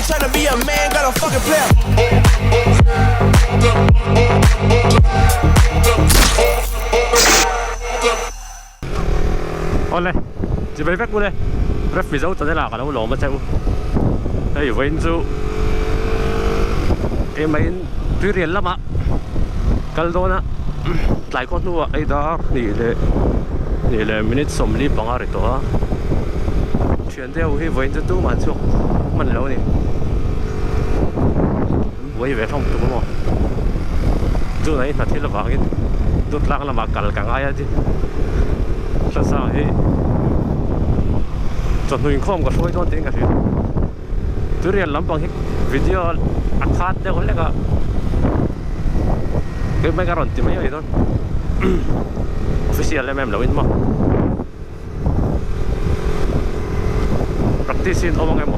ain't tryna be a man, got a fucking player. Oleh, chỉ bay vét đây, vét phía sau tao đây là cái đâu lỗ mà chạy. Đây vậy chú, em mấy tuy riêng lắm ạ, cái đó na, lại con nuôi ấy đó, nè là minute sống lý bằng ở đó, chuyện theo cái vậy chú tu mà chú, mình lâu nè, vậy về không tụi nó, chú này là thiết là vàng, đốt lăng là mà càng ai chứ. Thật sao thì chọn nuôi không có sôi đón tiếng cả chứ tôi riêng lắm bằng video ăn phát đấy có lẽ cả cái mấy cái rộn thì mấy người thôi official em lâu in mà practice in omong em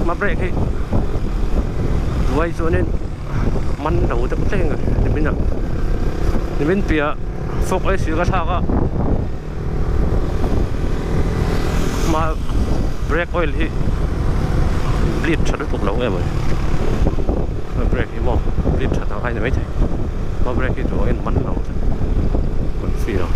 mà break thì vậy cho nên mình đầu tập lên rồi thì mình nào thì mình bịa phục ấy xíu cái thao á mà brake oil thì bleed chặt được cuộc lâu em rồi brake thì mò bleed chặt thằng ai này mấy thầy mà brake thì rồi em mắn lâu còn phi rồi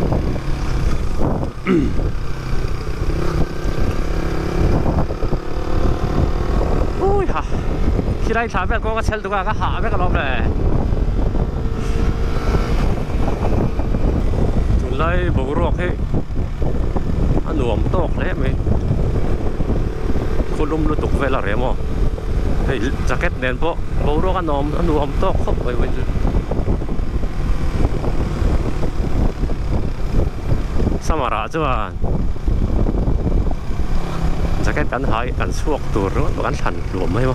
ui hả khi đây thả bé có cái xe tụi cái hạ bé cái lốp này lấy bộ ruột hết anh nuông tóc đấy mày cô lùm lụt tục về là rẻ mà thì jacket đen bộ ruột anh nuông tóc không phải vậy chứ sao mà ra chứ à jacket anh hay anh suộc tur nó anh thành luồn mấy mà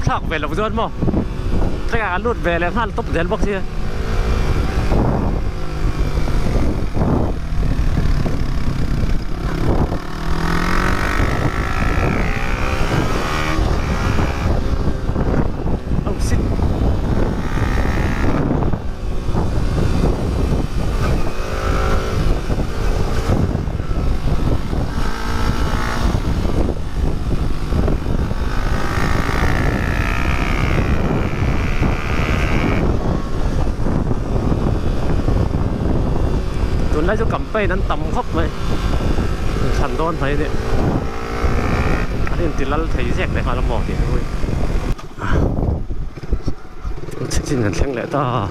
thằng về lộc dân mà cái ăn lụt về là hắn tốc đến bóc kia lấy cho cầm tay nắn tầm khóc vậy thành đôn thấy đấy anh em thì lăn thấy rẻ để họ làm mỏ tiền thôi chỉ là thanh lẽ ta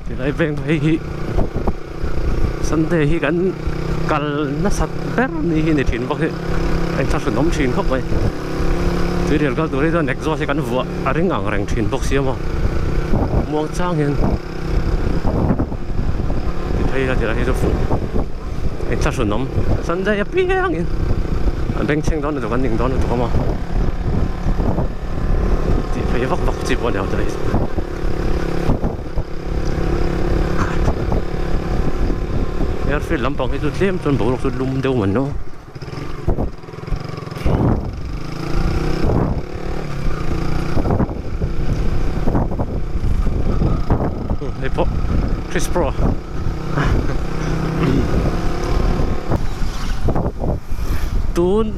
thì lấy ven thấy sân thế khi gắn cần nó sạch bét đi khi này thìn bọc ấy anh ta phải nắm thìn khóc vậy thì điều các tôi đây là sẽ gắn vua ở đến ngang rành thìn bọc xíu mà muông trang hiện thấy là hết phụ anh ta phải nắm sân đây biết anh bên trên đó là cái nhìn đó là có mà thì phải vắt vắt chỉ vào nhau đấy em phải làm bằng cái chút thêm cho bộ lục lùm đâu mình nó đây po Chris Pro tuôn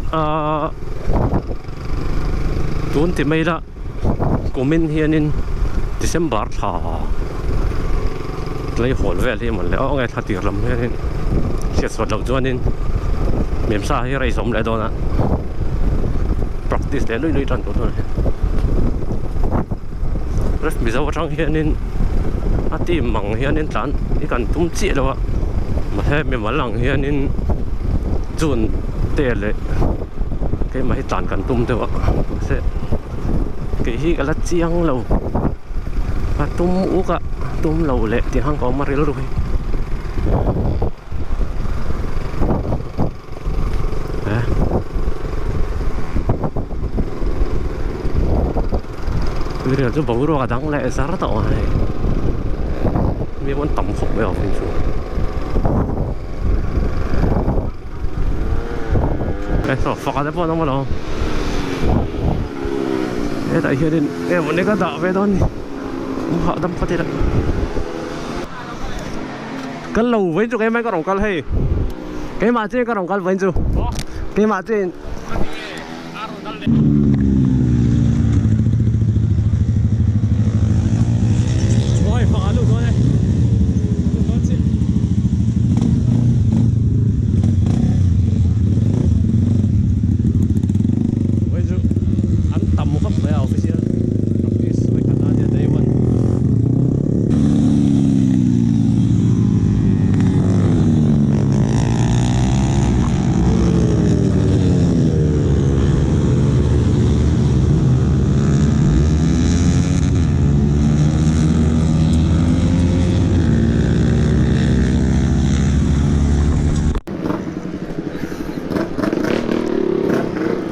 thì mấy đó của mình hiện in December thà lấy hồn về thì mình lấy ngày thà tiệc làm hiện in sẽ xuất đầu cho nên miền xa hay sống lại đó nè practice để nuôi trần của tôi rất bây giờ trong hiện in tìm bằng hiện in trán cái cần tung chỉ đâu ạ mà thế mình vẫn lằng hiện in chun tê lệ cái máy tràn cần tung thôi ạ sẽ cái hi cái là chiang lâu và tung ú cả tung lâu lệ thì hang có mà rồi bây giờ chúng bảo rồi đang lệ giá rất tàu này mình muốn tầm phục bây giờ mình chú so fakade po naman oh. Tayo here din. Muna ka dawe doon. Mukha dam pati na. Cái lầu với chú cái mấy cái đồng cân hay cái mà trên cái đồng cân với chú cái mà trên ôi phá luôn rồi này với chú ăn tầm một phát với official với Canadian Day One.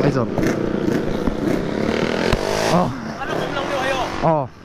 Bây giờ. Ano kung lang di kayo?